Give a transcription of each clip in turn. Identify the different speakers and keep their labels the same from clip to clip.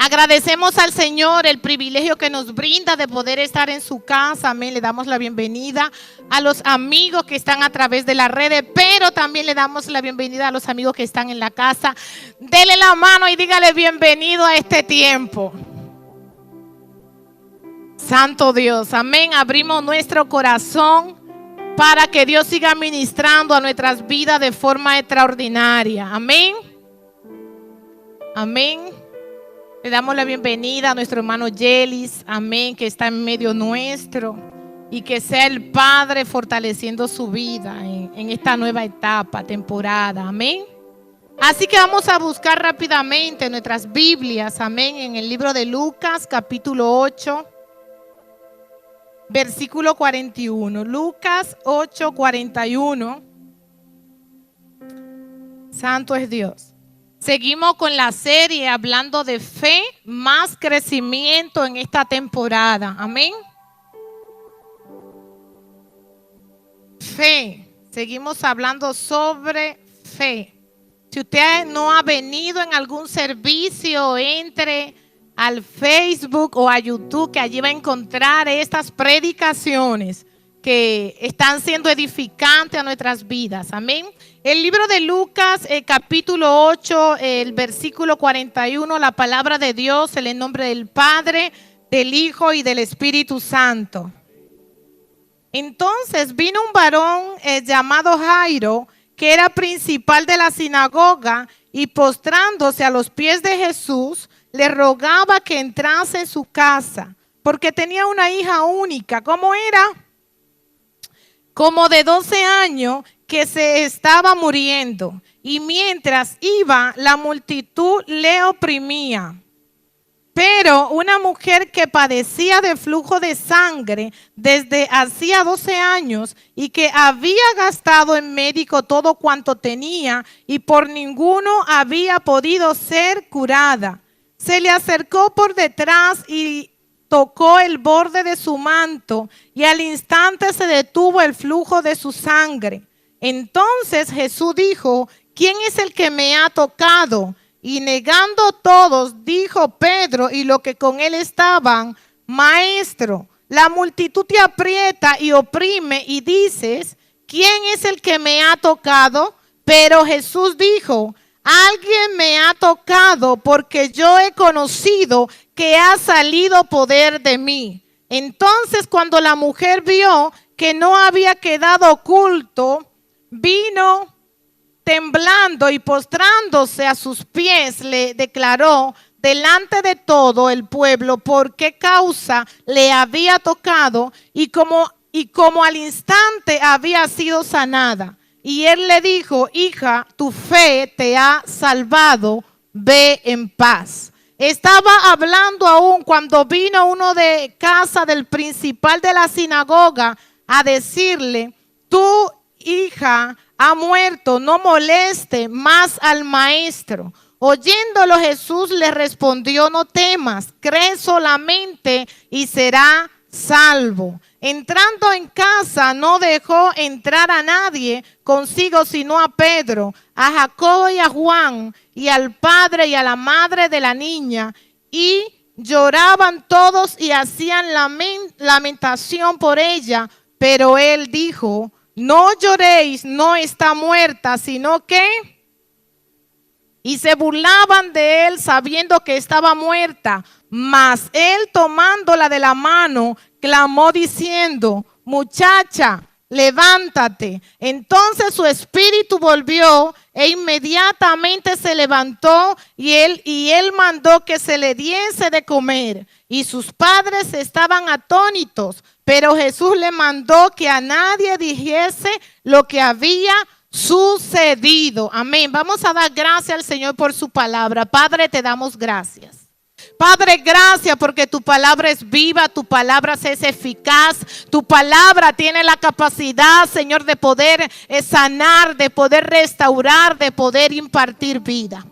Speaker 1: Agradecemos al Señor el privilegio que nos brinda de poder estar en su casa. Amén. Le damos la bienvenida a los amigos que están a través de las redes, pero también le damos la bienvenida a los amigos que están en la casa. Dele la mano y dígale bienvenido a este tiempo. Santo Dios, amén. Abrimos nuestro corazón para que Dios siga ministrando a nuestras vidas de forma extraordinaria. Amén. Amén. Le damos la bienvenida a nuestro hermano Yelis, amén, que está en medio nuestro, y que sea el Padre fortaleciendo su vida en esta nueva etapa, temporada, amén. Así que vamos a buscar rápidamente nuestras Biblias, amén, en el libro de Lucas, capítulo 8, versículo 41. Lucas 8, 41. Santo es Dios. Seguimos con la serie hablando de fe, más crecimiento en esta temporada. Amén. Fe. Seguimos hablando sobre fe. Si usted no ha venido en algún servicio, entre al Facebook o a YouTube, que allí va a encontrar estas predicaciones que están siendo edificantes a nuestras vidas. Amén. El libro de Lucas, capítulo 8, el versículo 41, la palabra de Dios en el nombre del Padre, del Hijo y del Espíritu Santo. Entonces vino un varón llamado Jairo, que era principal de la sinagoga, y postrándose a los pies de Jesús, le rogaba que entrase en su casa, porque tenía una hija única. ¿Cómo era? Como de 12 años, que se estaba muriendo, y mientras iba, la multitud le oprimía. Pero una mujer que padecía de flujo de sangre desde hacía 12 años y que había gastado en médico todo cuanto tenía y por ninguno había podido ser curada, se le acercó por detrás y tocó el borde de su manto, y al instante se detuvo el flujo de su sangre. Entonces Jesús dijo: ¿quién es el que me ha tocado? Y negando todos, dijo Pedro y los que con él estaban: Maestro, la multitud te aprieta y oprime y dices: ¿quién es el que me ha tocado? Pero Jesús dijo: alguien me ha tocado, porque yo he conocido que ha salido poder de mí. Entonces, cuando la mujer vio que no había quedado oculto, vino temblando y postrándose a sus pies, le declaró delante de todo el pueblo por qué causa le había tocado y como al instante había sido sanada. Y él le dijo: hija, tu fe te ha salvado, ve en paz. Estaba hablando aún cuando vino uno de casa del principal de la sinagoga a decirle: tu hija ha muerto, no moleste más al maestro. Oyéndolo, Jesús le respondió: no temas, cree solamente y será salvo. Entrando en casa, no dejó entrar a nadie consigo sino a Pedro, a Jacobo y a Juan, y al padre y a la madre de la niña, y lloraban todos y hacían lamentación por ella. Pero él dijo: no lloréis, no está muerta, sino que... Y se burlaban de él sabiendo que estaba muerta. Mas él, tomándola de la mano, clamó diciendo: muchacha, levántate. Entonces su espíritu volvió e inmediatamente se levantó, y él mandó que se le diese de comer. Y sus padres estaban atónitos, pero Jesús le mandó que a nadie dijese lo que había sucedido. Amén. Vamos a dar gracias al Señor por su palabra. Padre, te damos gracias. Padre, gracias porque tu palabra es viva, tu palabra es eficaz, tu palabra tiene la capacidad, Señor, de poder sanar, de poder restaurar, de poder impartir vida.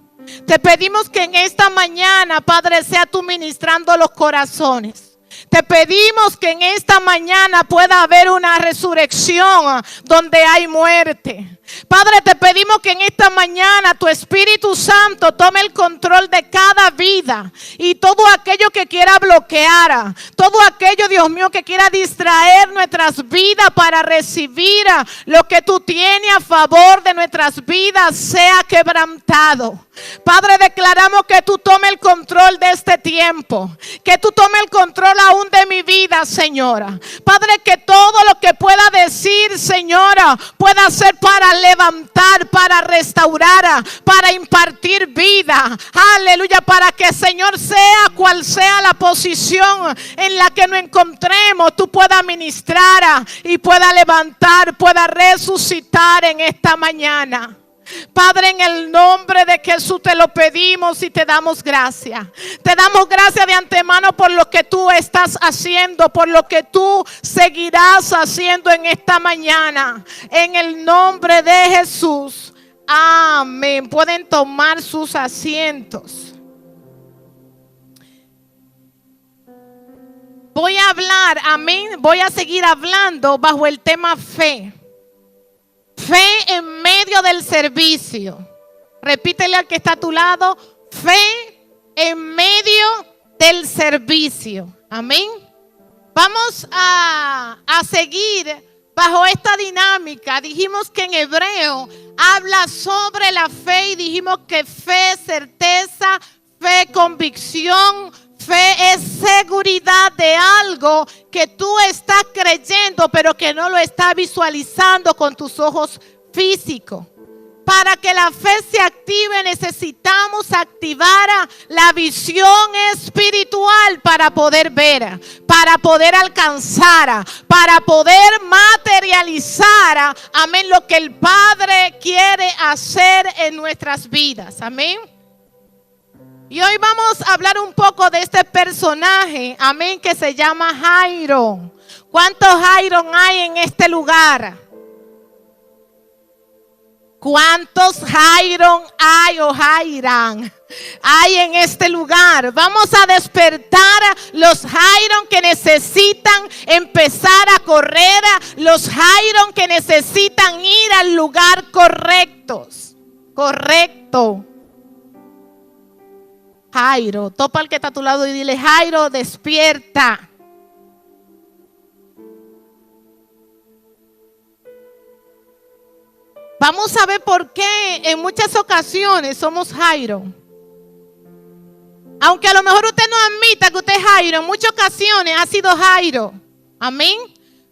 Speaker 1: Te pedimos que en esta mañana, Padre, sea tú ministrando los corazones. Te pedimos que en esta mañana pueda haber una resurrección donde hay muerte. Padre, te pedimos que en esta mañana tu Espíritu Santo tome el control de cada vida y todo aquello que quiera bloquear, todo aquello, Dios mío, que quiera distraer nuestras vidas para recibir lo que tú tienes a favor de nuestras vidas, sea quebrantado. Padre, declaramos que tú tomes el control de este tiempo, que tú tomes el control aún de mi vida, Señora. Padre, que todo lo que pueda decir, Señora, pueda ser para levantar, para restaurar, para impartir vida. Aleluya, para que, Señor, sea cual sea la posición en la que nos encontremos, tú puedas ministrar y puedas levantar, puedas resucitar en esta mañana. Padre, en el nombre de Jesús te lo pedimos y te damos gracias. Te damos gracias de antemano por lo que tú estás haciendo, por lo que tú seguirás haciendo en esta mañana. En el nombre de Jesús. Amén. Pueden tomar sus asientos. Voy a hablar, amén. Voy a seguir hablando bajo el tema fe. Fe en medio del servicio. Repítele al que está a tu lado. Fe en medio del servicio. Amén. Vamos a seguir bajo esta dinámica. Dijimos que en hebreo habla sobre la fe y dijimos que fe es certeza, fe convicción. Fe es seguridad de algo que tú estás creyendo, pero que no lo estás visualizando con tus ojos físicos. Para que la fe se active, necesitamos activar la visión espiritual para poder ver, para poder alcanzar, para poder materializar, amén, lo que el Padre quiere hacer en nuestras vidas. Amén. Y hoy vamos a hablar un poco de este personaje, amén, que se llama Jairo. ¿Cuántos Jairo hay en este lugar? ¿Cuántos Jairo hay o Jairan hay en este lugar? Vamos a despertar los Jairo que necesitan empezar a correr, los Jairo que necesitan ir al lugar correcto. Jairo, topa al que está a tu lado y dile: Jairo, despierta. Vamos a ver por qué en muchas ocasiones somos Jairo. Aunque a lo mejor usted no admita que usted es Jairo, en muchas ocasiones ha sido Jairo. Amén.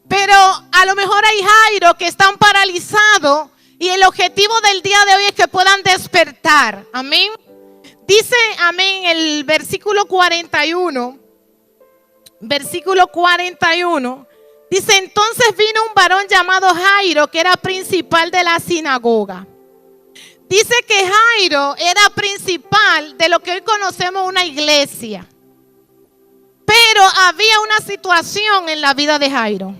Speaker 1: Pero a lo mejor hay Jairo que están paralizados y el objetivo del día de hoy es que puedan despertar. Amén. Dice, amén, el versículo 41. Versículo 41. Dice: entonces vino un varón llamado Jairo, que era principal de la sinagoga. Dice que Jairo era principal de lo que hoy conocemos una iglesia. Pero había una situación en la vida de Jairo.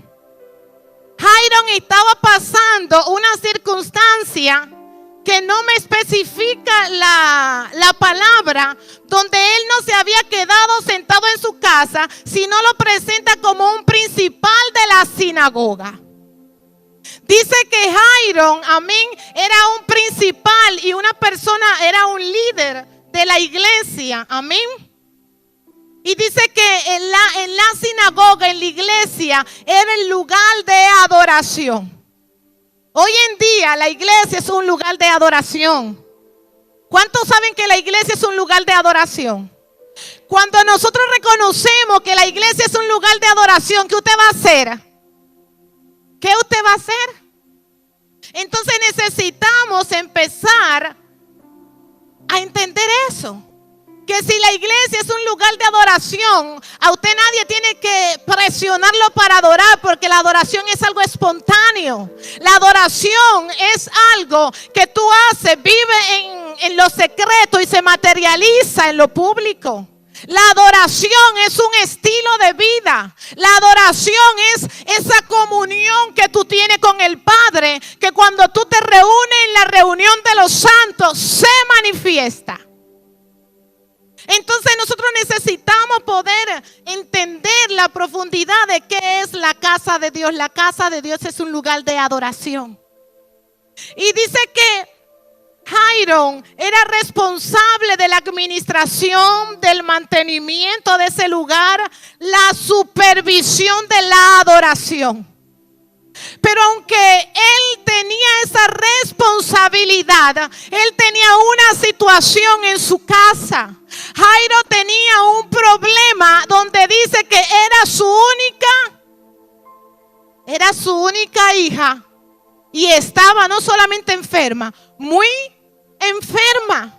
Speaker 1: Jairo estaba pasando una circunstancia que no me especifica la palabra, donde él no se había quedado sentado en su casa, sino lo presenta como un principal de la sinagoga. Dice que Jairo, amén, era un principal y una persona, era un líder de la iglesia, amén. Y dice que en la sinagoga, en la iglesia, era el lugar de adoración. Hoy en día la iglesia es un lugar de adoración. ¿Cuántos saben que la iglesia es un lugar de adoración? Cuando nosotros reconocemos que la iglesia es un lugar de adoración, ¿qué usted va a hacer? ¿Qué usted va a hacer? Entonces necesitamos empezar a entender eso. Que si la iglesia es un lugar de adoración, a usted nadie tiene que presionarlo para adorar, porque la adoración es algo espontáneo. La adoración es algo que tú haces, vive en lo secreto y se materializa en lo público. La adoración es un estilo de vida. La adoración es esa comunión que tú tienes con el Padre, que cuando tú te reúnes en la reunión de los santos se manifiesta. Entonces nosotros necesitamos poder entender la profundidad de qué es la casa de Dios. La casa de Dios es un lugar de adoración. Y dice que Jairo era responsable de la administración, del mantenimiento de ese lugar, la supervisión de la adoración. Pero aunque él tenía esa responsabilidad, él tenía una situación en su casa. Jairo tenía un problema donde dice que era su única hija y estaba no solamente enferma, muy enferma.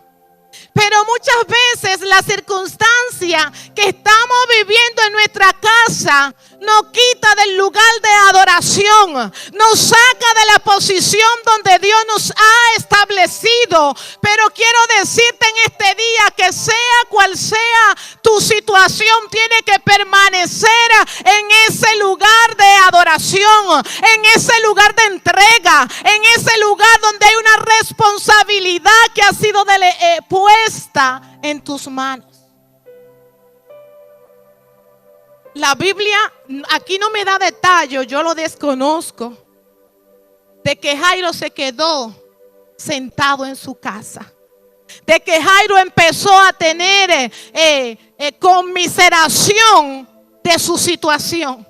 Speaker 1: Pero muchas veces la circunstancia que estamos viviendo en nuestra casa nos quita del lugar de adoración, nos saca de la posición donde Dios nos ha establecido. Pero quiero decirte en este día que sea cual sea tu situación, tiene que permanecer en ese lugar de adoración, en ese lugar de entrega, en ese lugar donde hay una responsabilidad que ha sido puesta en tus manos. La Biblia aquí no me da detalles, yo lo desconozco, de que Jairo se quedó sentado en su casa, de que Jairo empezó a tener conmiseración de su situación.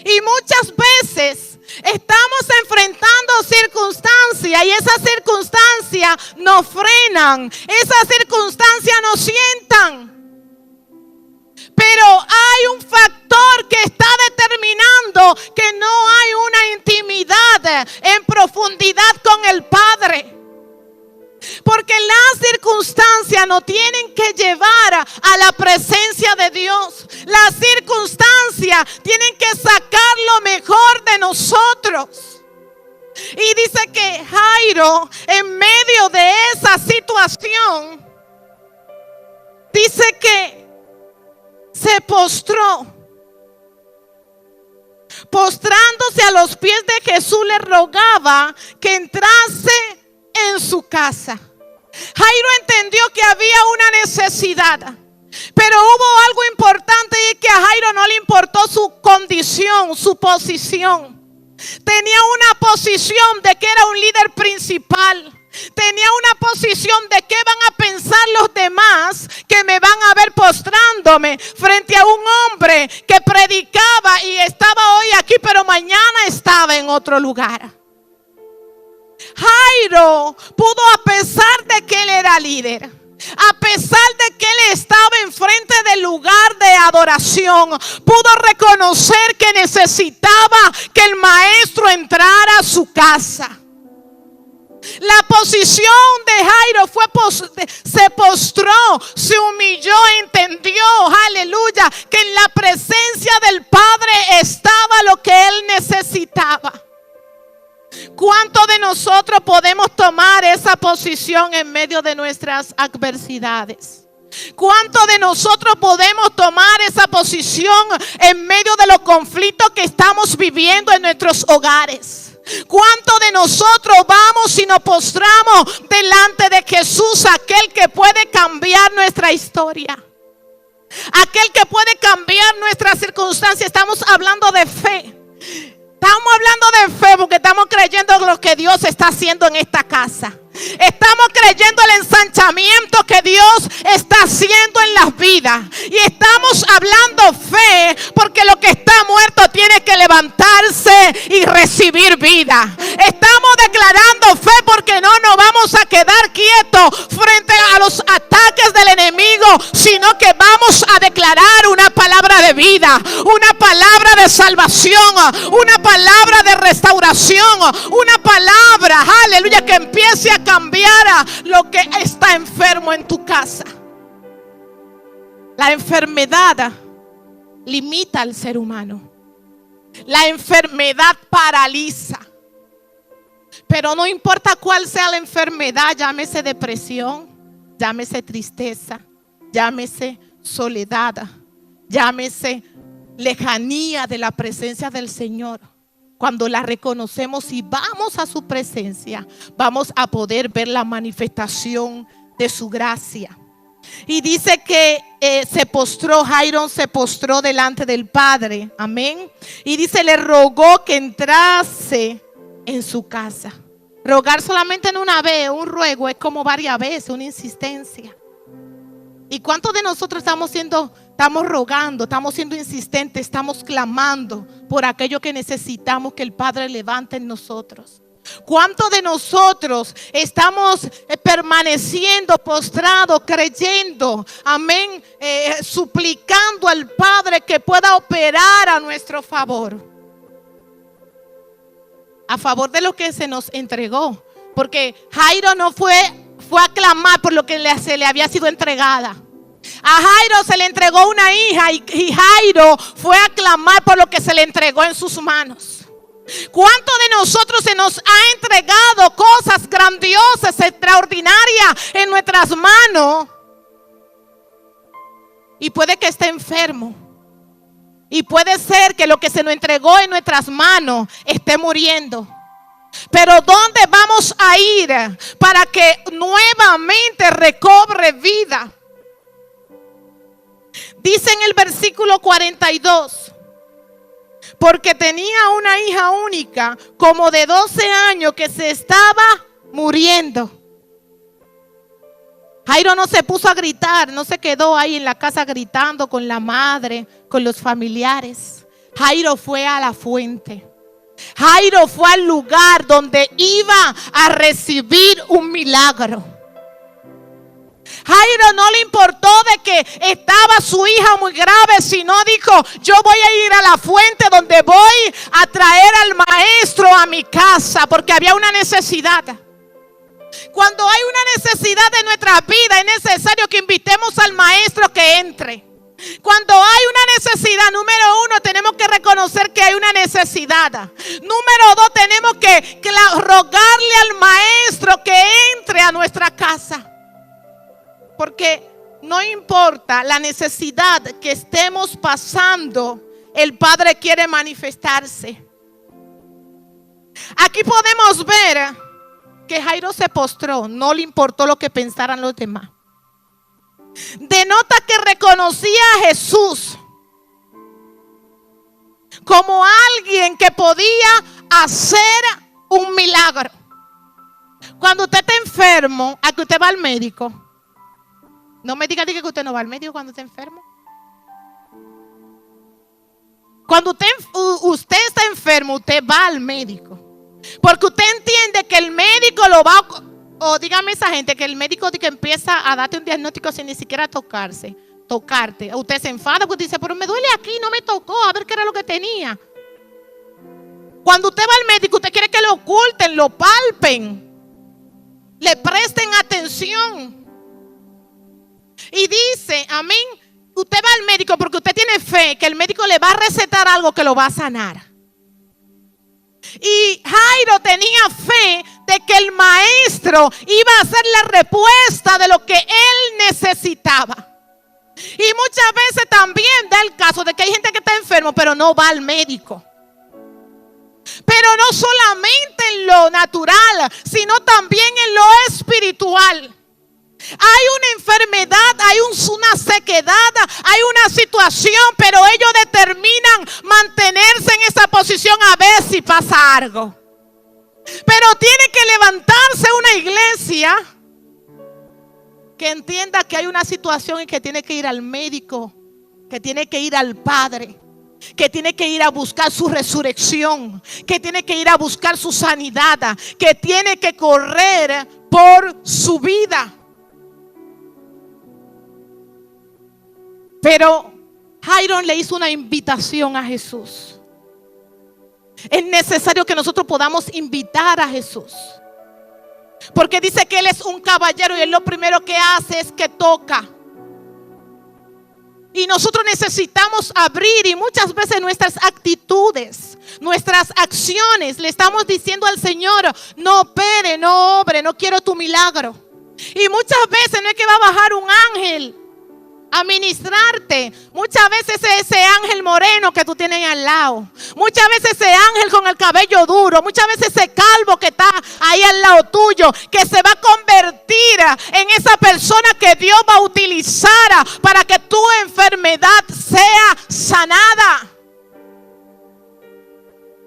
Speaker 1: Y muchas veces estamos enfrentando circunstancias y esas circunstancias nos frenan, esas circunstancias nos sientan. Pero hay un factor que está determinando que no hay una intimidad en profundidad con el Padre. Porque las circunstancias nos tienen que llevar a la presencia de Dios. Las circunstancias tienen que sacar lo mejor de nosotros. Y dice que Jairo, en medio de esa situación, dice que se postró. Postrándose a los pies de Jesús, le rogaba que entrase en su casa. Jairo entendió que había una necesidad, pero hubo algo importante, y que a Jairo no le importó su condición, su posición. Tenía una posición de que era un líder principal. Tenía una posición de qué van a pensar los demás que me van a ver postrándome frente a un hombre que predicaba y estaba hoy aquí, pero mañana estaba en otro lugar. Jairo pudo, a pesar de que él era líder, a pesar de que él estaba enfrente del lugar de adoración, pudo reconocer que necesitaba que el maestro entrara a su casa. La posición de Jairo se postró, se humilló, entendió, aleluya, que en la presencia del Padre estaba lo que él necesitaba. ¿Cuántos de nosotros podemos tomar esa posición en medio de nuestras adversidades? ¿Cuántos de nosotros podemos tomar esa posición en medio de los conflictos que estamos viviendo en nuestros hogares? ¿Cuántos de nosotros vamos y nos postramos delante de Jesús, aquel que puede cambiar nuestra historia, aquel que puede cambiar nuestras circunstancias? Estamos hablando de fe. Estamos hablando de fe porque estamos creyendo lo que Dios está haciendo en esta casa. Estamos creyendo el ensanchamiento que Dios está haciendo en las vidas. Y estamos hablando fe porque lo que está muerto tiene que levantarse y recibir vida. Estamos declarando fe porque no nos vamos a quedar quietos frente a los ataques del enemigo, sino que vamos a declarar una palabra de vida, una palabra de salvación, una palabra de restauración, una palabra, aleluya, que empiece a cambiar a lo que está enfermo en tu casa. La enfermedad limita al ser humano. La enfermedad paraliza. Pero no importa cuál sea la enfermedad, llámese depresión, llámese tristeza, llámese soledad, llámese lejanía de la presencia del Señor. Cuando la reconocemos y vamos a su presencia, vamos a poder ver la manifestación de su gracia. Y dice que Jairo se postró delante del Padre. Amén. Y dice, le rogó que entrase en su casa. Rogar solamente en una vez, un ruego, es como varias veces, una insistencia. ¿Y cuántos de nosotros estamos rogando, estamos siendo insistentes, estamos clamando por aquello que necesitamos que el Padre levante en nosotros? ¿Cuántos de nosotros estamos permaneciendo postrados, creyendo, amén, suplicando al Padre que pueda operar a nuestro favor? A favor de lo que se nos entregó. Porque Jairo no fue a clamar por lo que se le había sido entregada. A Jairo se le entregó una hija y Jairo fue a clamar por lo que se le entregó en sus manos. ¿Cuánto de nosotros se nos ha entregado cosas grandiosas, extraordinarias en nuestras manos? Y puede que esté enfermo. Y puede ser que lo que se nos entregó en nuestras manos esté muriendo. Pero ¿dónde vamos a ir para que nuevamente recobre vida? Dice en el versículo 42, porque tenía una hija única como de 12 años que se estaba muriendo. Jairo no se puso a gritar, no se quedó ahí en la casa gritando con la madre, con los familiares. Jairo fue a la fuente. Jairo fue al lugar donde iba a recibir un milagro. Jairo no le importó de que estaba su hija muy grave, sino dijo, yo voy a ir a la fuente donde voy a traer al maestro a mi casa, porque había una necesidad. Cuando hay una necesidad en nuestra vida, es necesario que invitemos al maestro que entre. Cuando hay una necesidad, número uno, tenemos que reconocer que hay una necesidad. Número dos, tenemos que rogarle al maestro que entre a nuestra casa. Porque no importa la necesidad que estemos pasando, el Padre quiere manifestarse. Aquí podemos ver que Jairo se postró, no le importó lo que pensaran los demás. Denota que reconocía a Jesús como alguien que podía hacer un milagro. Cuando usted está enfermo, a que usted va al médico, no me diga que usted no va al médico cuando está enfermo. Cuando usted está enfermo, usted va al médico. Porque usted entiende que el médico lo va a... O dígame esa gente que el médico que empieza a darte un diagnóstico sin ni siquiera tocarte. Usted se enfada porque dice, pero me duele aquí, no me tocó, a ver qué era lo que tenía. Cuando usted va al médico, usted quiere que lo oculten, lo palpen, le presten atención. Y dice, amén, usted va al médico porque usted tiene fe que el médico le va a recetar algo que lo va a sanar. Y Jairo tenía fe de que el maestro iba a hacer la respuesta de lo que él necesitaba. Y muchas veces también da el caso de que hay gente que está enfermo pero no va al médico. Pero no solamente en lo natural, sino también en lo espiritual. Hay una enfermedad, hay una sequedad, hay una situación, pero ellos determinan mantenerse en esa posición a ver si pasa algo. Pero tiene que levantarse una iglesia que entienda que hay una situación y que tiene que ir al médico, que tiene que ir al Padre, que tiene que ir a buscar su resurrección, que tiene que ir a buscar su sanidad, que tiene que correr por su vida. Pero Jairo le hizo una invitación a Jesús. Es necesario que nosotros podamos invitar a Jesús. Porque dice que Él es un caballero y Él lo primero que hace es que toca. Y nosotros necesitamos abrir, y muchas veces nuestras actitudes, nuestras acciones, le estamos diciendo al Señor, no opere, no obre, no quiero tu milagro. Y muchas veces no es que va a bajar un ángel a ministrarte. Muchas veces ese ángel moreno que tú tienes al lado, muchas veces ese ángel con el cabello duro, muchas veces ese calvo que está ahí al lado tuyo, que se va a convertir en esa persona que Dios va a utilizar para que tu enfermedad sea sanada.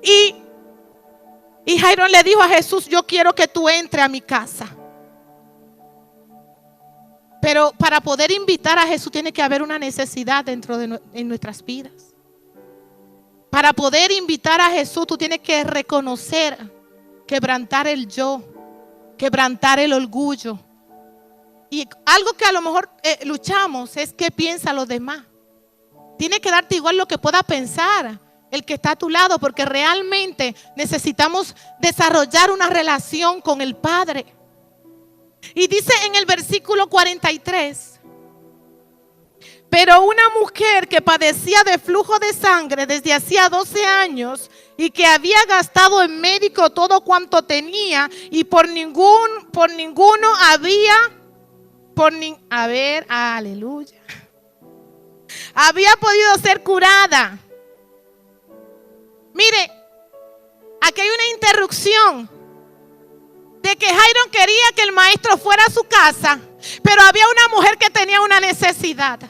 Speaker 1: Y Jairo le dijo a Jesús: yo quiero que tú entres a mi casa. Pero para poder invitar a Jesús tiene que haber una necesidad dentro de nuestras vidas. Para poder invitar a Jesús tú tienes que reconocer, quebrantar el yo, quebrantar el orgullo. Y algo que a lo mejor luchamos es qué piensan los demás. Tiene que darte igual lo que pueda pensar el que está a tu lado, porque realmente necesitamos desarrollar una relación con el Padre. Y dice en el versículo 43: pero una mujer que padecía de flujo de sangre desde hacía 12 años y que había gastado en médico todo cuanto tenía y por ninguno había podido ser curada. Mire, aquí hay una interrupción de que Jairo quería que el maestro fuera a su casa, pero había una mujer que tenía una necesidad.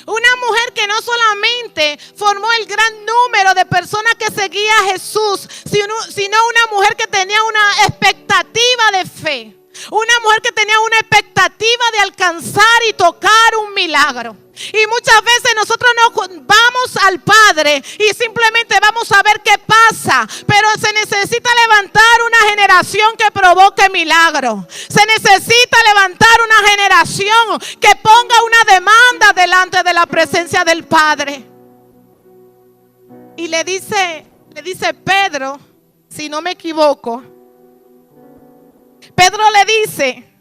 Speaker 1: Una mujer que no solamente formó el gran número de personas que seguía a Jesús, sino una mujer que tenía una expectativa de fe. Una mujer que tenía una expectativa de alcanzar y tocar un milagro. Y muchas veces nosotros no vamos al Padre y simplemente vamos a ver qué pasa. Pero se necesita levantar una generación que provoque milagros. Se necesita levantar una generación que ponga una demanda delante de la presencia del Padre. Y le dice Pedro, si no me equivoco, Pedro le dice: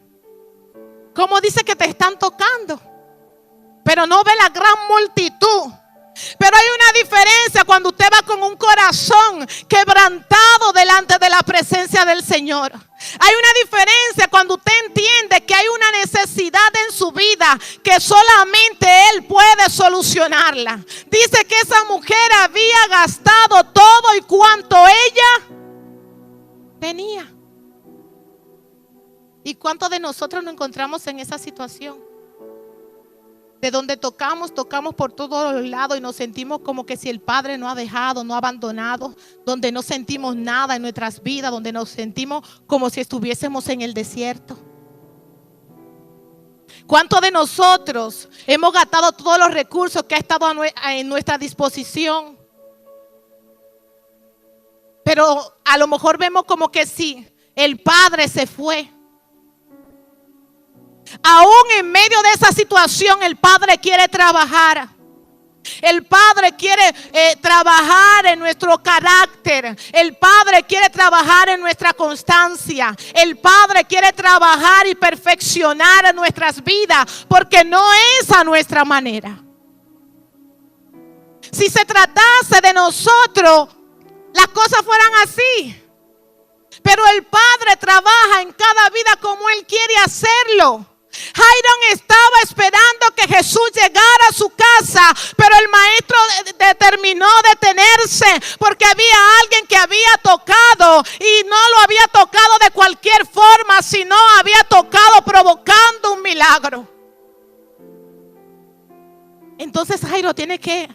Speaker 1: ¿cómo dice que te están tocando? Pero no ve la gran multitud. Pero hay una diferencia cuando usted va con un corazón quebrantado delante de la presencia del Señor. Hay una diferencia cuando usted entiende que hay una necesidad en su vida que solamente Él puede solucionarla. Dice que esa mujer había gastado todo y cuanto ella tenía. ¿Y cuántos de nosotros nos encontramos en esa situación? De donde tocamos por todos los lados y nos sentimos como que si el Padre no ha dejado, no ha abandonado. Donde no sentimos nada en nuestras vidas, donde nos sentimos como si estuviésemos en el desierto. ¿Cuántos de nosotros hemos gastado todos los recursos que ha estado en nuestra disposición? Pero a lo mejor vemos como que si el Padre se fue. Aún en medio de esa situación el Padre quiere trabajar. El Padre quiere trabajar en nuestro carácter. El Padre quiere trabajar en nuestra constancia. El Padre quiere trabajar y perfeccionar nuestras vidas, porque no es a nuestra manera. Si se tratase de nosotros, las cosas fueran así. Pero el Padre trabaja en cada vida como Él quiere hacerlo. Jairo estaba esperando que Jesús llegara a su casa, pero el maestro determinó detenerse porque había alguien que había tocado, y no lo había tocado de cualquier forma, sino había tocado provocando un milagro. Entonces Jairo tiene que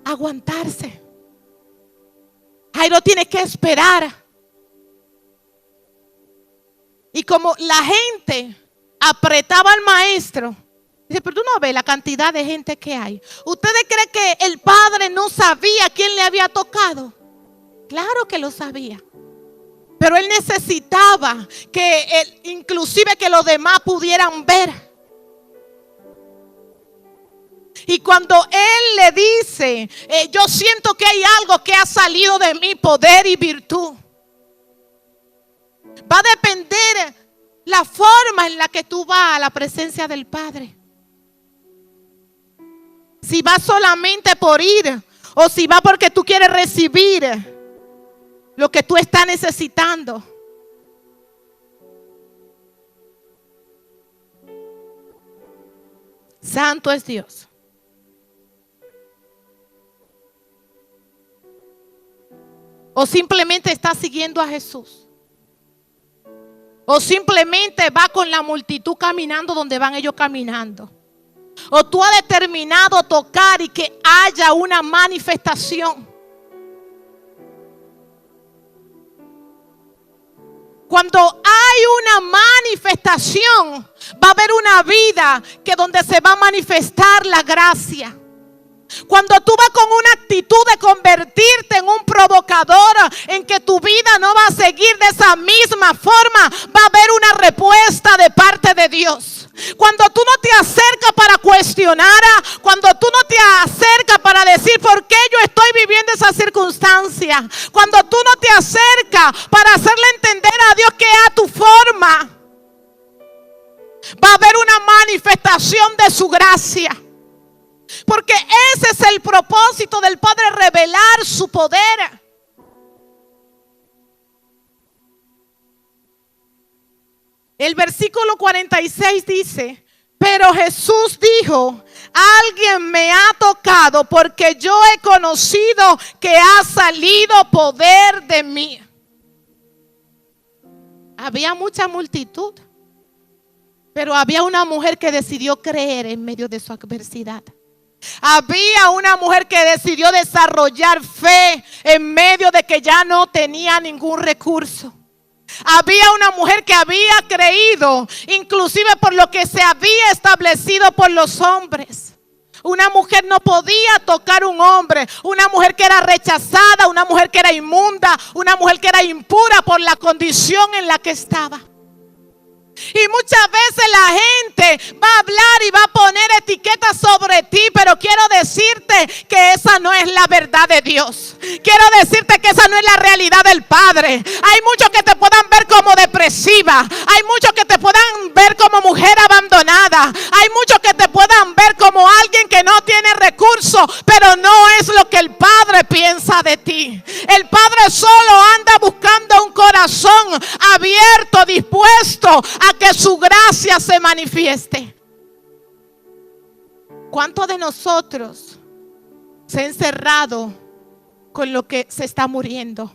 Speaker 1: aguantarse. Jairo tiene que esperar. Y como la gente apretaba al maestro, dice: pero tú no ves la cantidad de gente que hay. ¿Ustedes creen que el Padre no sabía quién le había tocado? Claro que lo sabía. Pero Él necesitaba que inclusive que los demás pudieran ver. Y cuando Él le dice: yo siento que hay algo que ha salido de mí, poder y virtud. Va a depender la forma en la que tú vas a la presencia del Padre. Si vas solamente por ir, o si vas porque tú quieres recibir lo que tú estás necesitando. Santo es Dios. O simplemente está siguiendo a Jesús. O simplemente va con la multitud caminando donde van ellos caminando. O tú has determinado tocar y que haya una manifestación. Cuando hay una manifestación, va a haber una vida que donde se va a manifestar la gracia. Cuando tú vas con una actitud de convertirte en un provocador, en que tu vida no va a seguir de esa misma forma, va a haber una respuesta de parte de Dios. Cuando tú no te acercas para cuestionar, cuando tú no te acercas para decir por qué yo estoy viviendo esa circunstancia, cuando tú no te acercas para hacerle entender a Dios que es a tu forma, va a haber una manifestación de su gracia. Porque ese es el propósito del Padre, revelar su poder. El versículo 46 dice: pero Jesús dijo: alguien me ha tocado porque yo he conocido que ha salido poder de mí. Había mucha multitud, pero había una mujer que decidió creer en medio de su adversidad. Había una mujer que decidió desarrollar fe en medio de que ya no tenía ningún recurso. Había una mujer que había creído, inclusive por lo que se había establecido por los hombres. Una mujer no podía tocar un hombre, una mujer que era rechazada, una mujer que era inmunda, una mujer que era impura por la condición en la que estaba. Y muchas veces la gente va a hablar y va a poner etiquetas sobre ti, pero quiero decirte que esa no es la verdad de Dios. Quiero decirte que esa no es la realidad del Padre. Hay muchos que te puedan ver como depresiva, hay muchos que te puedan ver como mujer abandonada, hay muchos que te puedan ver como alguien que no tiene recursos, pero no es lo que el Padre piensa de ti. El Padre solo anda buscando un corazón abierto, dispuesto a que su gracia se manifieste. ¿Cuántos de nosotros se han encerrado con lo que se está muriendo?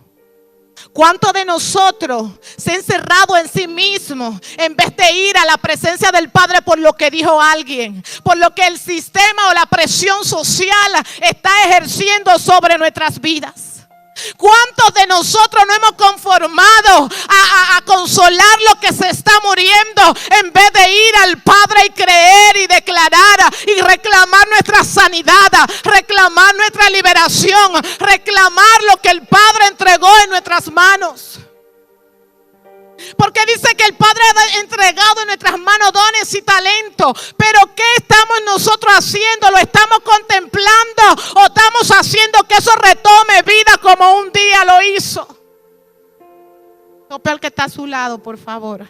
Speaker 1: ¿Cuántos de nosotros se han encerrado en sí mismo en vez de ir a la presencia del Padre por lo que dijo alguien, por lo que el sistema o la presión social está ejerciendo sobre nuestras vidas? ¿Cuántos de nosotros no hemos conformado a consolar lo que se está muriendo en vez de ir al Padre y creer y declarar y reclamar nuestra sanidad, reclamar nuestra liberación, reclamar lo que el Padre entregó en nuestras manos? Porque dice que el Padre ha entregado en nuestras manos dones y talentos. Pero ¿qué estamos nosotros haciendo? ¿Lo estamos contemplando o estamos haciendo que eso retome vida como un día lo hizo? Tope al que está a su lado, por favor.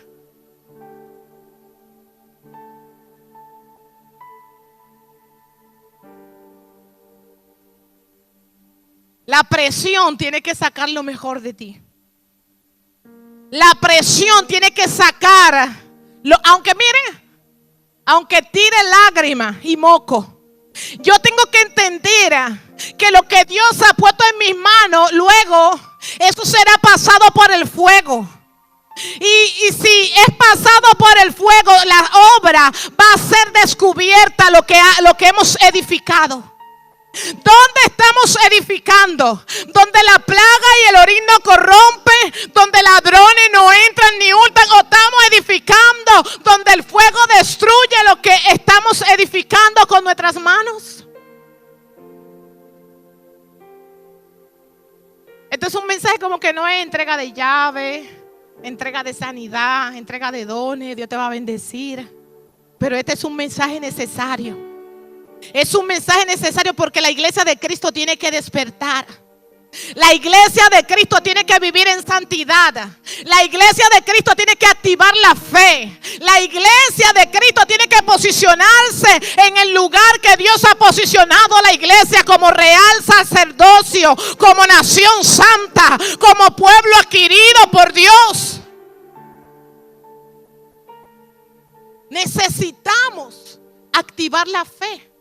Speaker 1: La presión tiene que sacar lo mejor de ti. La presión tiene que sacar, aunque miren, aunque tire lágrimas y moco, yo tengo que entender que lo que Dios ha puesto en mis manos, luego eso será pasado por el fuego. Y si es pasado por el fuego, la obra va a ser descubierta, lo que hemos edificado. ¿Dónde estamos edificando? Donde la plaga y el orín no corrompe, donde ladrones no entran ni hurtan, o estamos edificando donde el fuego destruye lo que estamos edificando con nuestras manos. Esto es un mensaje como que no es entrega de llave, entrega de sanidad, entrega de dones, Dios te va a bendecir. Pero este es un mensaje necesario. Es un mensaje necesario porque la iglesia de Cristo tiene que despertar. La iglesia de Cristo tiene que vivir en santidad. La iglesia de Cristo tiene que activar la fe. La iglesia de Cristo tiene que posicionarse en el lugar que Dios ha posicionado a la iglesia, como real sacerdocio, como nación santa, como pueblo adquirido por Dios. Necesitamos activar la fe.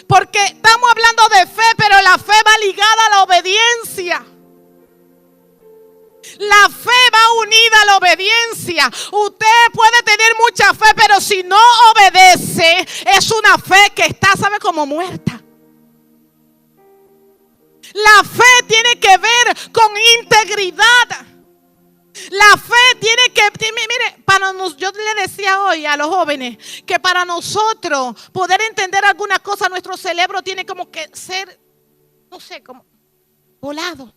Speaker 1: Porque estamos hablando de fe, pero la fe va ligada a la obediencia. La fe va unida a la obediencia. Usted puede tener mucha fe, pero si no obedece, es una fe que está, ¿sabe?, como muerta. La fe tiene que ver con integridad. La fe tiene que, mire, yo le decía hoy a los jóvenes que para nosotros poder entender alguna cosa, nuestro cerebro tiene como que ser, no sé, como volado.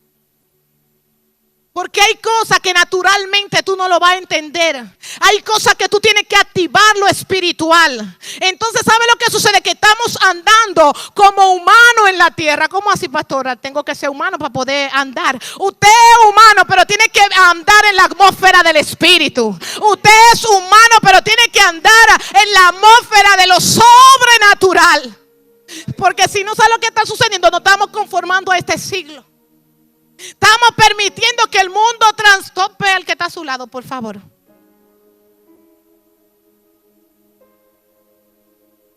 Speaker 1: Porque hay cosas que naturalmente tú no lo vas a entender. Hay cosas que tú tienes que activar lo espiritual. Entonces, ¿sabe lo que sucede? Que estamos andando como humanos en la tierra. ¿Cómo así, pastora? Tengo que ser humano para poder andar. Usted es humano, pero tiene que andar en la atmósfera del espíritu. Usted es humano, pero tiene que andar en la atmósfera de lo sobrenatural. Porque si no sabe lo que está sucediendo, nos estamos conformando a este siglo. Estamos permitiendo que el mundo trastope al que está a su lado, por favor.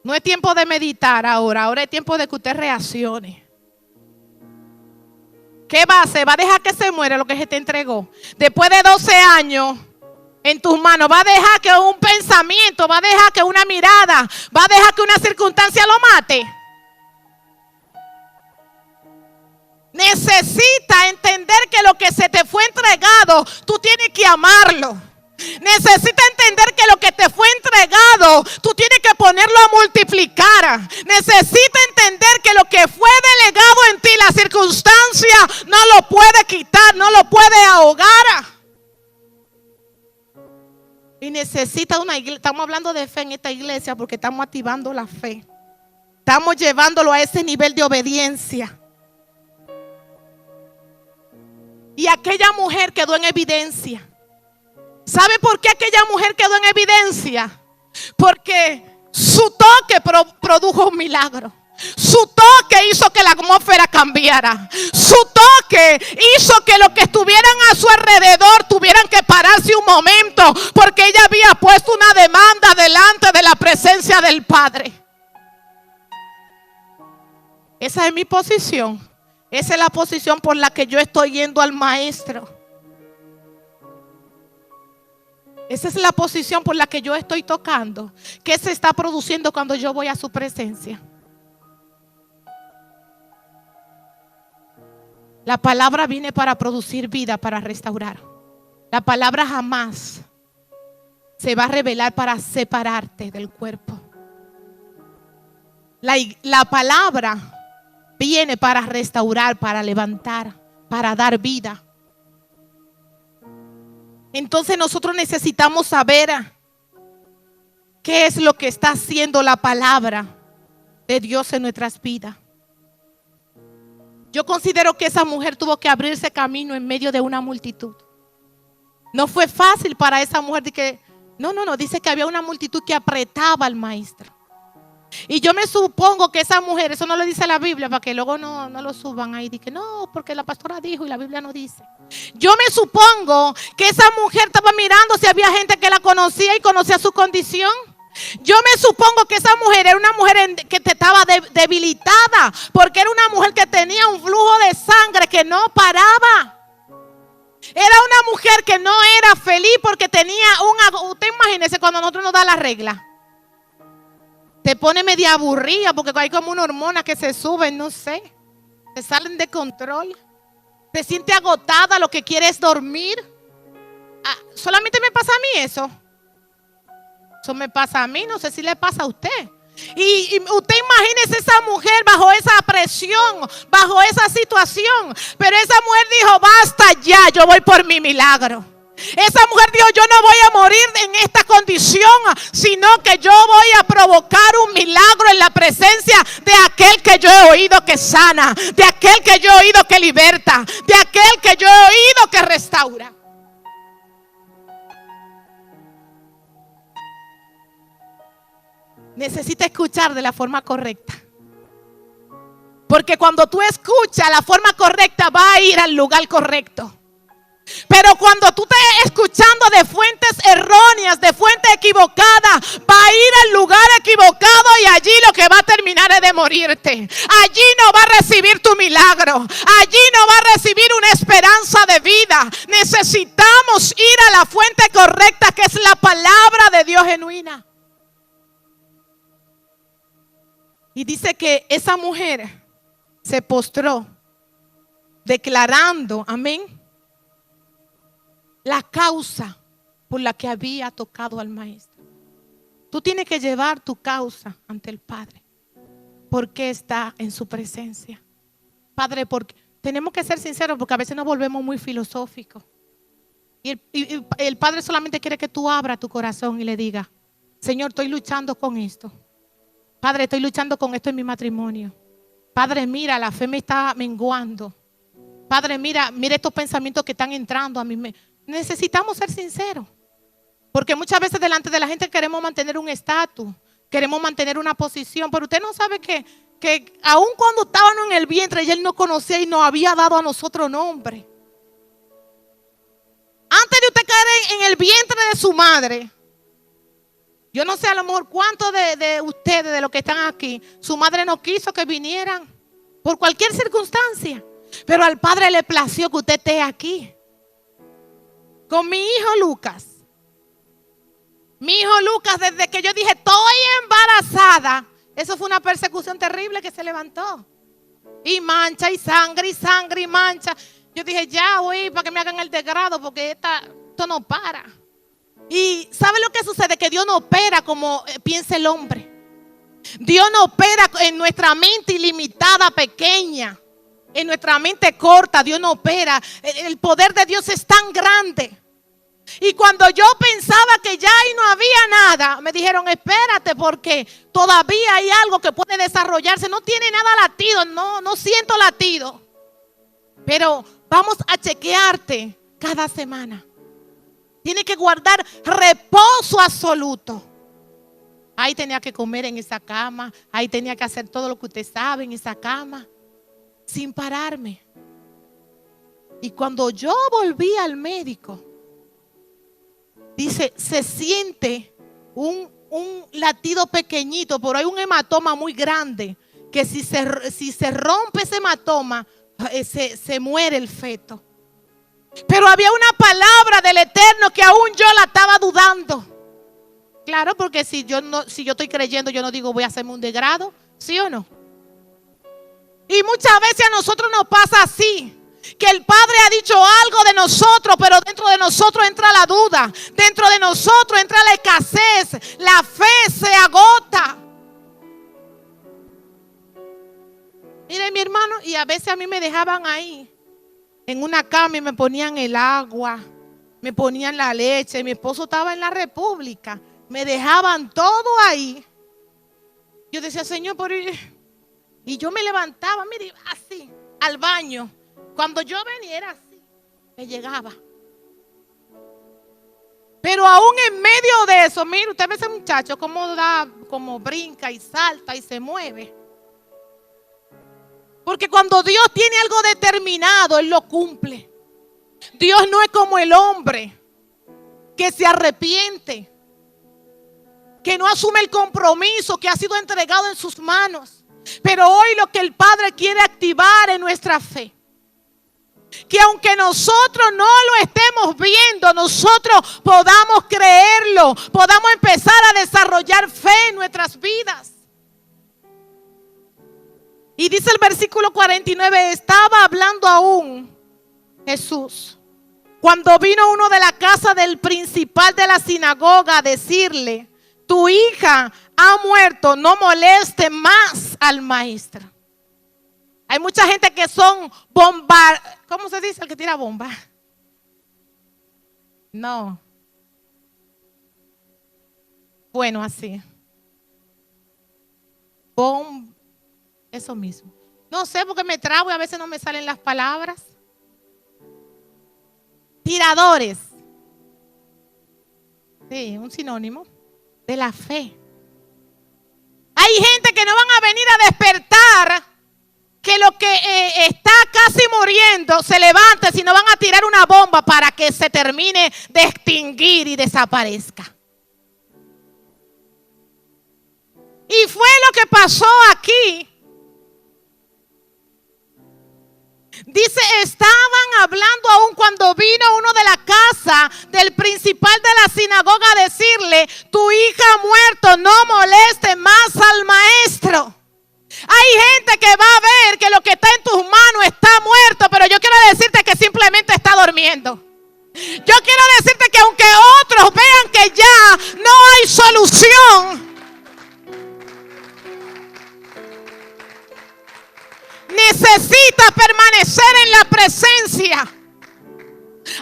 Speaker 1: No es tiempo de meditar ahora es tiempo de que usted reaccione. ¿Qué va a hacer? ¿Va a dejar que se muera lo que se te entregó? Después de 12 años en tus manos, ¿va a dejar que un pensamiento, va a dejar que una mirada, va a dejar que una circunstancia lo mate? Necesita entender que lo que se te fue entregado, tú tienes que amarlo. Necesita entender que lo que te fue entregado, tú tienes que ponerlo a multiplicar. Necesita entender que lo que fue delegado en ti, la circunstancia no lo puede quitar, no lo puede ahogar. Y necesita una iglesia. Estamos hablando de fe en esta iglesia porque estamos activando la fe. Estamos llevándolo a ese nivel de obediencia. Y aquella mujer quedó en evidencia. ¿Sabe por qué aquella mujer quedó en evidencia? Porque su toque produjo un milagro. Su toque hizo que la atmósfera cambiara. Su toque hizo que los que estuvieran a su alrededor tuvieran que pararse un momento, porque ella había puesto una demanda delante de la presencia del Padre. Esa es mi posición. Esa es la posición por la que yo estoy yendo al Maestro. Esa es la posición por la que yo estoy tocando. ¿Qué se está produciendo cuando yo voy a su presencia? La palabra viene para producir vida, para restaurar. La palabra jamás se va a revelar para separarte del cuerpo. La palabra viene para restaurar, para levantar, para dar vida. Entonces nosotros necesitamos saber qué es lo que está haciendo la palabra de Dios en nuestras vidas. Yo considero que esa mujer tuvo que abrirse camino en medio de una multitud. No fue fácil para esa mujer. Dice que había una multitud que apretaba al Maestro. Y yo me supongo que esa mujer, eso no lo dice la Biblia, para que luego no lo suban ahí, que no, porque la pastora dijo y la Biblia no dice. Yo me supongo que esa mujer estaba mirando si había gente que la conocía y conocía su condición. Yo me supongo que esa mujer era una mujer que estaba debilitada, porque era una mujer que tenía un flujo de sangre que no paraba. Era una mujer que no era feliz porque tenía usted imagínese cuando a nosotros nos da la regla. Te pone media aburrida porque hay como una hormona que se sube, no sé. Te salen de control. Te sientes agotada, lo que quieres es dormir. Solamente me pasa a mí eso. Eso me pasa a mí, no sé si le pasa a usted. Y usted imagínese esa mujer bajo esa presión, bajo esa situación. Pero esa mujer dijo, basta ya, yo voy por mi milagro. Esa mujer dijo, yo no voy a morir en esta condición, sino que yo voy a provocar un milagro en la presencia de aquel que yo he oído que sana, de aquel que yo he oído que liberta, de aquel que yo he oído que restaura. Necesita escuchar de la forma correcta. Porque cuando tú escuchas la forma correcta, va a ir al lugar correcto. Pero cuando tú estés escuchando de fuentes erróneas, de fuentes equivocadas, va a ir al lugar equivocado y allí lo que va a terminar es de morirte. Allí no va a recibir tu milagro. Allí no va a recibir una esperanza de vida. Necesitamos ir a la fuente correcta, que es la palabra de Dios genuina. Y dice que esa mujer se postró declarando, amén, la causa por la que había tocado al maestro. Tú tienes que llevar tu causa ante el Padre. ¿Por qué está en su presencia? Padre, porque tenemos que ser sinceros, porque a veces nos volvemos muy filosóficos. Y el Padre solamente quiere que tú abras tu corazón y le digas: Señor, estoy luchando con esto. Padre, estoy luchando con esto en mi matrimonio. Padre, mira, la fe me está menguando. Padre, mira estos pensamientos que están entrando a mí. Necesitamos ser sinceros, porque muchas veces delante de la gente queremos mantener un estatus, queremos mantener una posición, pero usted no sabe que aun cuando estábamos en el vientre, Él nos conocía y nos había dado a nosotros nombre. Antes de usted caer en el vientre de su madre, yo no sé, a lo mejor cuántos de ustedes, de los que están aquí, su madre no quiso que vinieran por cualquier circunstancia, pero al Padre le plació que usted esté aquí. Con mi hijo Lucas. Mi hijo Lucas, desde que yo dije estoy embarazada, eso fue una persecución terrible que se levantó. Y mancha, y sangre, y mancha. Yo dije, ya voy para que me hagan el degrado, porque esto no para. Y ¿sabe lo que sucede? Que Dios no opera como piensa el hombre. Dios no opera en nuestra mente ilimitada, pequeña. En nuestra mente corta, Dios no opera. El poder de Dios es tan grande. Y cuando yo pensaba que ya ahí no había nada, me dijeron, espérate, porque todavía hay algo que puede desarrollarse. No tiene nada latido, no siento latido. Pero vamos a chequearte cada semana. Tiene que guardar reposo absoluto. Ahí tenía que comer en esa cama. Ahí tenía que hacer todo lo que usted sabe en esa cama, sin pararme. Y cuando yo volví al médico, dice, se siente un latido pequeñito, pero hay un hematoma muy grande, que si se rompe ese hematoma, se muere el feto. Pero había una palabra del Eterno que aún yo la estaba dudando. Claro, porque si yo estoy creyendo, yo no digo voy a hacerme un degrado, ¿sí o no? Y muchas veces a nosotros nos pasa así, que el Padre ha dicho algo de nosotros, pero dentro de nosotros entra la duda, dentro de nosotros entra la escasez, la fe se agota. Mire, mi hermano, y a veces a mí me dejaban ahí en una cama y me ponían el agua, me ponían la leche. Mi esposo estaba en la República, me dejaban todo ahí. Yo decía, Señor, y yo me levantaba, mire, así, al baño. Cuando yo venía era así, me llegaba. Pero aún en medio de eso, mire, usted ve ese muchacho como brinca y salta y se mueve. Porque cuando Dios tiene algo determinado, Él lo cumple. Dios no es como el hombre que se arrepiente, que no asume el compromiso que ha sido entregado en sus manos. Pero hoy lo que el Padre quiere activar es nuestra fe. Que aunque nosotros no lo estemos viendo, nosotros podamos creerlo, podamos empezar a desarrollar fe en nuestras vidas. Y dice el versículo 49, estaba hablando aún Jesús, cuando vino uno de la casa del principal de la sinagoga a decirle, tu hija ha muerto, no moleste más al maestro. Hay mucha gente que son ¿cómo se dice el que tira bomba? No. Bueno, así. Eso mismo. No sé porque me trabo y a veces no me salen las palabras. Tiradores. Sí, un sinónimo de la fe. Hay gente que no van a venir a despertar que lo que está casi muriendo se levante, si no van a tirar una bomba para que se termine de extinguir y desaparezca. Y fue lo que pasó aquí. Dice, estaban hablando aún cuando vino uno de la casa del principal de la sinagoga a decirle, tu hija ha muerto, no moleste más al maestro. Hay gente que va a ver que lo que está en tus manos está muerto, pero yo quiero decirte que simplemente está durmiendo. Yo quiero decirte que aunque otros vean que ya no hay solución, necesita permanecer en la presencia.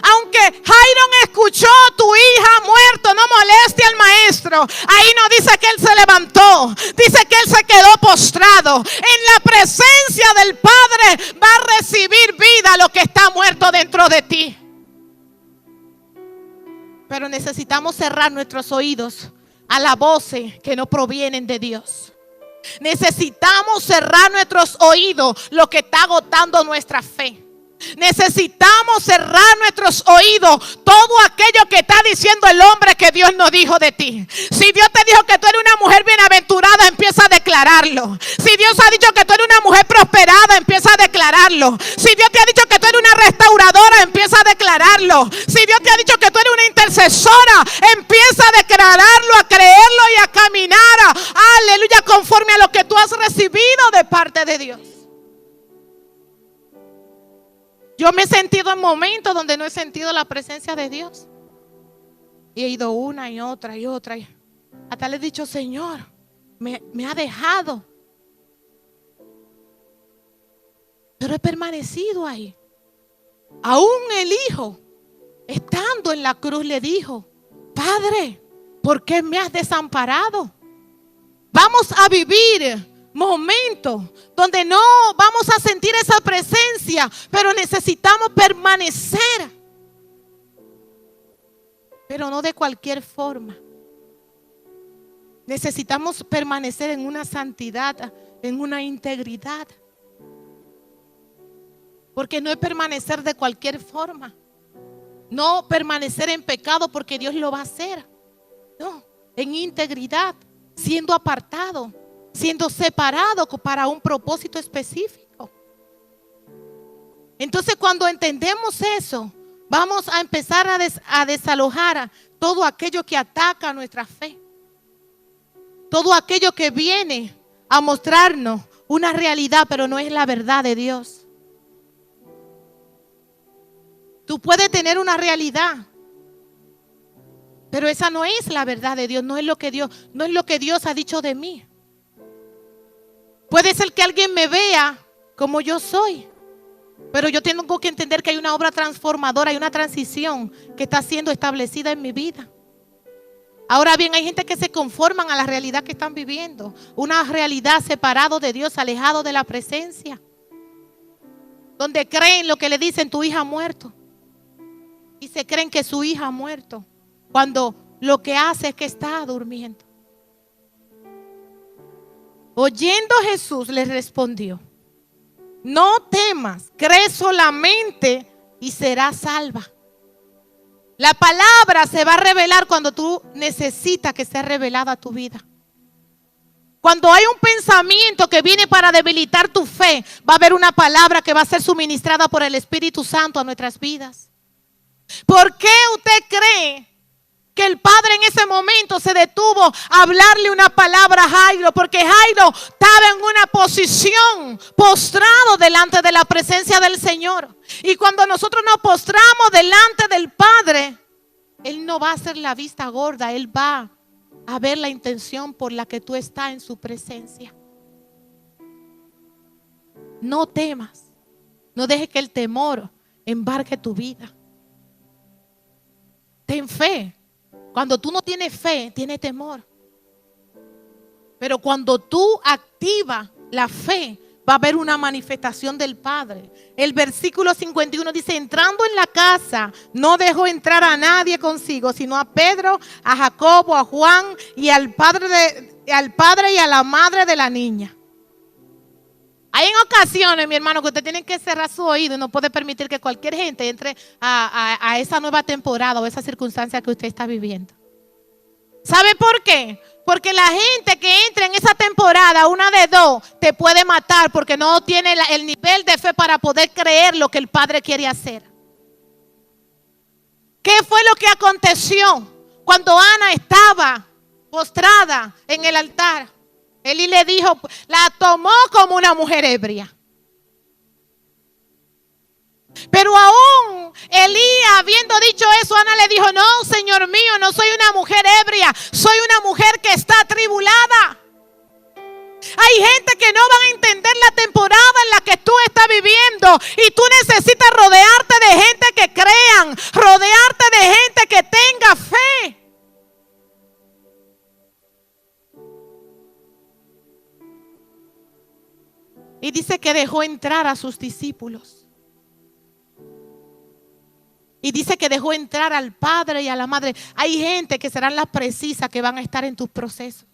Speaker 1: Aunque Jairo escuchó, tu hija ha muerto, no moleste al maestro. Ahí no dice que él se levantó, dice que él se quedó postrado. En la presencia del Padre va a recibir vida lo que está muerto dentro de ti. Pero necesitamos cerrar nuestros oídos a las voces que no provienen de Dios. Necesitamos cerrar nuestros oídos lo que está agotando nuestra fe. Necesitamos cerrar nuestros oídos todo aquello que está diciendo el hombre que Dios no dijo de ti. Si Dios te dijo que tú eres una mujer bienaventurada, empieza a declararlo. Si Dios ha dicho que tú eres una mujer prosperada, empieza a declararlo. Si Dios te ha dicho que tú eres una restauradora, empieza a declararlo. Si Dios te ha dicho que tú eres una intercesora, empieza a declararlo, a creerlo y a caminar, aleluya, conforme a lo que tú has recibido de parte de Dios. Yo me he sentido en momentos donde no he sentido la presencia de Dios. Y he ido una y otra y otra. Hasta le he dicho, Señor, me ha dejado. Pero he permanecido ahí. Aún el hijo, estando en la cruz, le dijo, Padre, ¿por qué me has desamparado? Vamos a vivir momentos donde no vamos a sentir esa presencia, pero necesitamos permanecer, pero no de cualquier forma. Necesitamos permanecer en una santidad, en una integridad, porque no es permanecer de cualquier forma, no permanecer en pecado porque Dios lo va a hacer, no, en integridad, siendo apartado, siendo separado para un propósito específico. Entonces, cuando entendemos eso, vamos a empezar a desalojar todo aquello que ataca nuestra fe, todo aquello que viene a mostrarnos una realidad, pero no es la verdad de Dios. Tú puedes tener una realidad, pero esa no es la verdad de Dios, no es lo que Dios ha dicho de mí. Puede ser que alguien me vea como yo soy, pero yo tengo que entender que hay una obra transformadora, hay una transición que está siendo establecida en mi vida. Ahora bien, hay gente que se conforman a la realidad que están viviendo, una realidad separado de Dios, alejado de la presencia, donde creen lo que le dicen, tu hija ha muerto, y se creen que su hija ha muerto, cuando lo que hace es que está durmiendo. Oyendo Jesús les respondió, no temas, cree solamente y serás salva. La palabra se va a revelar cuando tú necesitas que sea revelada a tu vida. Cuando hay un pensamiento que viene para debilitar tu fe, va a haber una palabra que va a ser suministrada por el Espíritu Santo a nuestras vidas. ¿Por qué usted cree que el padre en ese momento se detuvo a hablarle una palabra a Jairo? Porque Jairo estaba en una posición postrado delante de la presencia del Señor. Y cuando nosotros nos postramos delante del Padre, Él no va a hacer la vista gorda, Él va a ver la intención por la que tú estás en su presencia. No temas, no dejes que el temor embargue tu vida. Ten fe. Cuando tú no tienes fe, tienes temor. Pero cuando tú activas la fe, va a haber una manifestación del Padre. El versículo 51 dice, entrando en la casa, no dejó entrar a nadie consigo, sino a Pedro, a Jacobo, a Juan y al padre y a la madre de la niña. Hay en ocasiones, mi hermano, que usted tiene que cerrar su oído y no puede permitir que cualquier gente entre a esa nueva temporada o esa circunstancia que usted está viviendo. ¿Sabe por qué? Porque la gente que entra en esa temporada, una de dos, te puede matar porque no tiene el nivel de fe para poder creer lo que el Padre quiere hacer. ¿Qué fue lo que aconteció cuando Ana estaba postrada en el altar? Elí le dijo, la tomó como una mujer ebria. Pero aún Elí, habiendo dicho eso, Ana le dijo, no, Señor mío, no soy una mujer ebria, soy una mujer que está atribulada. Hay gente que no van a entender la temporada en la que tú estás viviendo y tú necesitas rodearte de gente que crean, rodearte de gente que tenga fe. Y dice que dejó entrar a sus discípulos. Y dice que dejó entrar al padre y a la madre. Hay gente que serán las precisas que van a estar en tus procesos.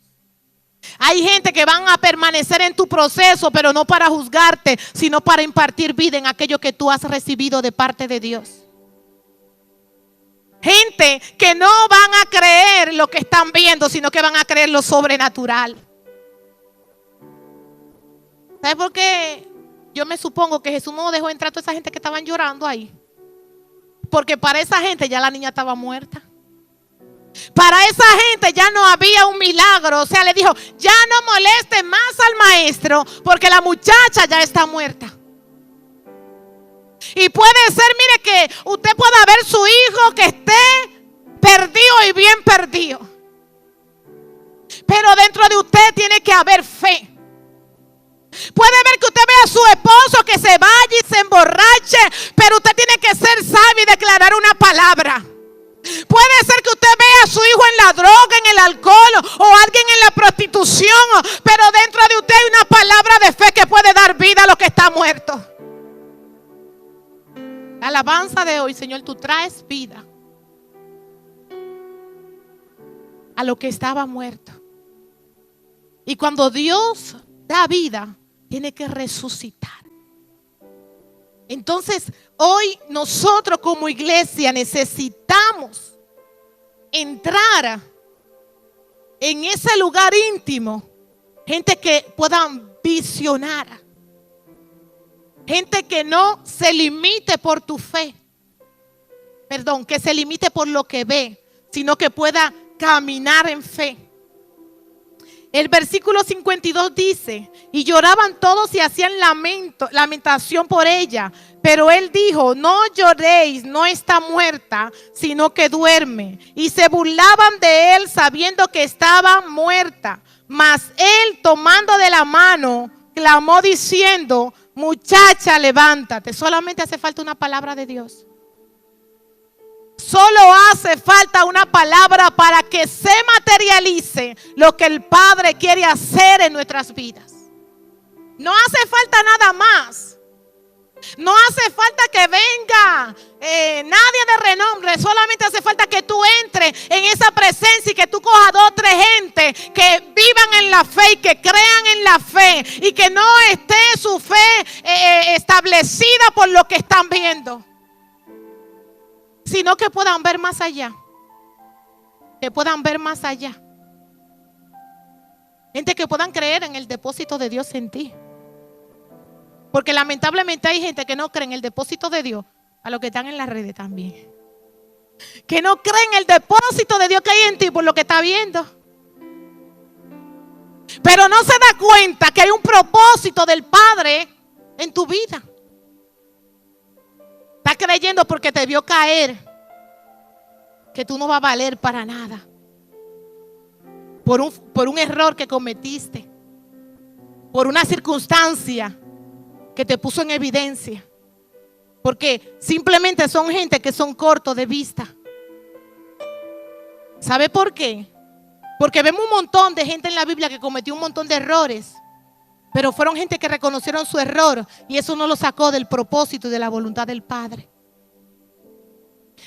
Speaker 1: Hay gente que van a permanecer en tu proceso, pero no para juzgarte, sino para impartir vida en aquello que tú has recibido de parte de Dios. Gente que no van a creer lo que están viendo, sino que van a creer lo sobrenatural. ¿Sabes por qué? Yo me supongo que Jesús no dejó entrar a toda esa gente que estaban llorando ahí. Porque para esa gente ya la niña estaba muerta. Para esa gente ya no había un milagro. O sea, le dijo, ya no moleste más al maestro, porque la muchacha ya está muerta. Y puede ser, mire, que usted pueda ver su hijo que esté perdido y bien perdido. Pero dentro de usted tiene que haber fe. Puede ver que usted vea a su esposo que se vaya y se emborrache, pero usted tiene que ser sabio y declarar una palabra. Puede ser que usted vea a su hijo en la droga, en el alcohol o alguien en la prostitución, pero dentro de usted hay una palabra de fe que puede dar vida a lo que está muerto. La alabanza de hoy, Señor, tú traes vida a lo que estaba muerto. Y cuando Dios da vida, tiene que resucitar. Entonces, hoy nosotros como iglesia necesitamos entrar en ese lugar íntimo. Gente que puedan visionar. Gente que no se limite por tu fe. Perdón, que se limite por lo que ve, sino que pueda caminar en fe. El versículo 52 dice, y lloraban todos y hacían lamentación por ella. Pero él dijo, no lloréis, no está muerta, sino que duerme. Y se burlaban de él sabiendo que estaba muerta. Mas él, tomando de la mano, clamó diciendo, muchacha, levántate. Solamente hace falta una palabra de Dios. Solo hace falta una palabra para que se materialice lo que el Padre quiere hacer en nuestras vidas. No hace falta nada más. No hace falta que venga nadie de renombre. Solamente hace falta que tú entres en esa presencia y que tú cojas 2 o 3 gente que vivan en la fe y que crean en la fe y que no esté su fe establecida por lo que están viendo, sino que puedan ver más allá. Que puedan ver más allá. Gente que puedan creer en el depósito de Dios en ti. Porque lamentablemente hay gente que no cree en el depósito de Dios, a los que están en las redes también. Que no creen en el depósito de Dios que hay en ti por lo que está viendo. Pero no se da cuenta que hay un propósito del Padre en tu vida. Está creyendo porque te vio caer que tú no vas a valer para nada. Por un error que cometiste. Por una circunstancia que te puso en evidencia. Porque simplemente son gente que son cortos de vista. ¿Sabe por qué? Porque vemos un montón de gente en la Biblia que cometió un montón de errores. Pero fueron gente que reconocieron su error y eso no lo sacó del propósito y de la voluntad del Padre.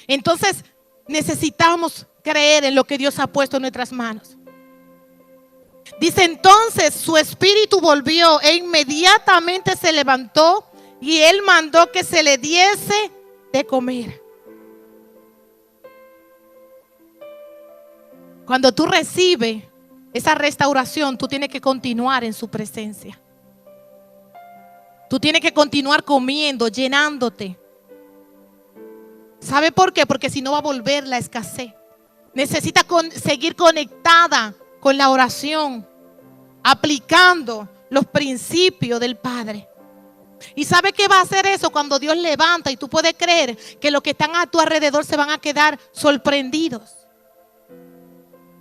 Speaker 1: Entonces necesitamos creer en lo que Dios ha puesto en nuestras manos. Dice, entonces su espíritu volvió e inmediatamente se levantó y él mandó que se le diese de comer. Cuando tú recibes esa restauración, tú tienes que continuar en su presencia. Tú tienes que continuar comiendo, llenándote. ¿Sabe por qué? Porque si no va a volver la escasez. Necesita seguir conectada con la oración, aplicando los principios del Padre. ¿Y sabe qué va a hacer eso? Cuando Dios levanta, y tú puedes creer que los que están a tu alrededor se van a quedar sorprendidos.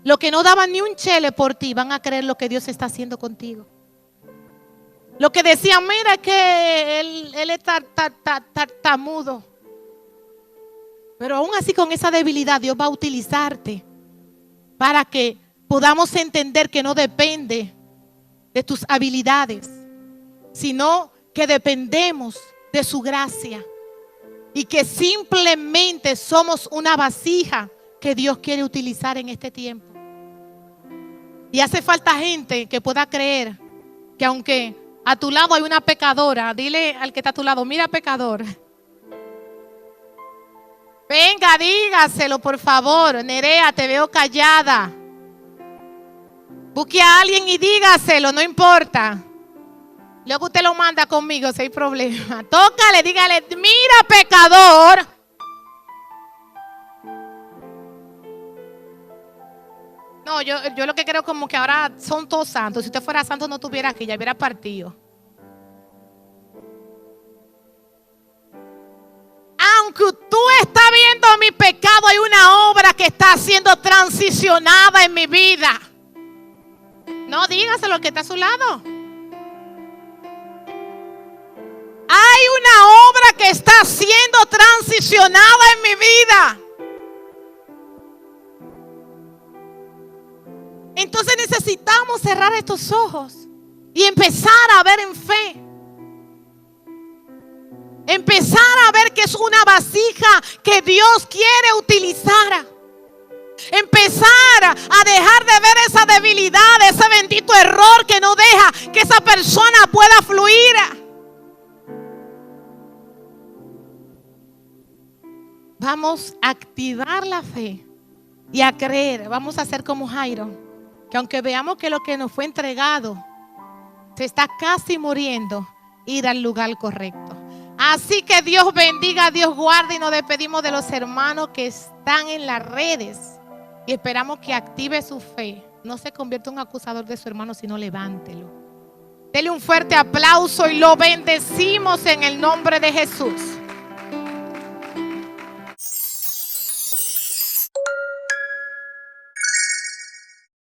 Speaker 1: Los que no daban ni un chele por ti van a creer lo que Dios está haciendo contigo. Los que decían, mira que él es tartamudo. Pero aún así, con esa debilidad, Dios va a utilizarte para que podamos entender que no depende de tus habilidades, sino que dependemos de su gracia y que simplemente somos una vasija que Dios quiere utilizar en este tiempo. Y hace falta gente que pueda creer que aunque a tu lado hay una pecadora, dile al que está a tu lado, mira, pecador. Venga, dígaselo, por favor. Nerea, te veo callada. Busque a alguien y dígaselo, no importa. Luego usted lo manda conmigo si hay problema. Tócale, dígale, mira, pecador. No, yo lo que creo como que ahora son todos santos. Si usted fuera santo no estuviera aquí, ya hubiera partido. Aunque tú estás viendo mi pecado, hay una obra que está siendo transicionada en mi vida. No, dígaselo al que está a su lado. Hay una obra que está siendo transicionada en mi vida. Entonces necesitamos cerrar estos ojos y empezar a ver en fe. Empezar a ver que es una vasija que Dios quiere utilizar. Empezar a dejar de ver esa debilidad, ese bendito error que no deja que esa persona pueda fluir. Vamos a activar la fe y a creer. Vamos a hacer como Jairo, que aunque veamos que lo que nos fue entregado se está casi muriendo, ir al lugar correcto. Así que Dios bendiga, Dios guarde, y nos despedimos de los hermanos que están en las redes y esperamos que active su fe. No se convierta en un acusador de su hermano, sino levántelo. Dele un fuerte aplauso y lo bendecimos en el nombre de Jesús.